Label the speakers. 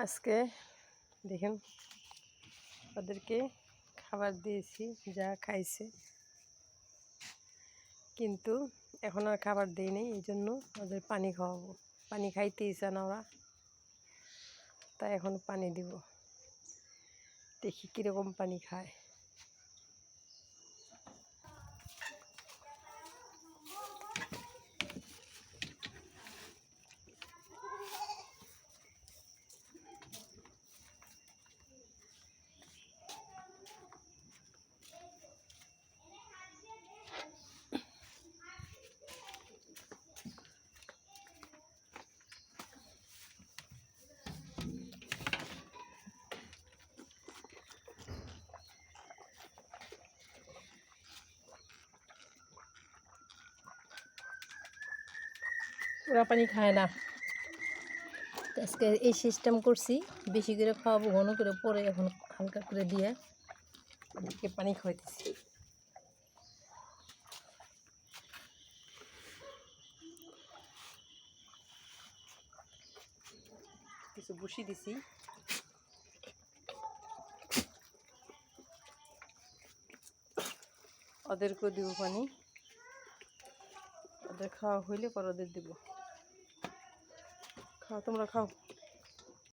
Speaker 1: আজকে দেখেন ওদেরকে খাবার দিয়েছি, যা খাইছে, কিন্তু এখন আর খাবার দিই নেই। এই জন্য ওদের পানি খাওয়াবো। পানি খাইতেই চায় না ওরা, তাই এখন পানি দিব। দেখি কীরকম পানি খায়। ওরা পানি খায় না। আজকে এই সিস্টেম করছি, বেশি করে খাওয়াবো, ঘন করে, পরে এখন হালকা করে দিয়ে ওদেরকে পানি খাওয়াইতেছি। কিছু বসি দিছি, ওদেরকেও দিব পানি। ওদের খাওয়া হইলে পর ওদের দিব। খাও, তোমরা খাও।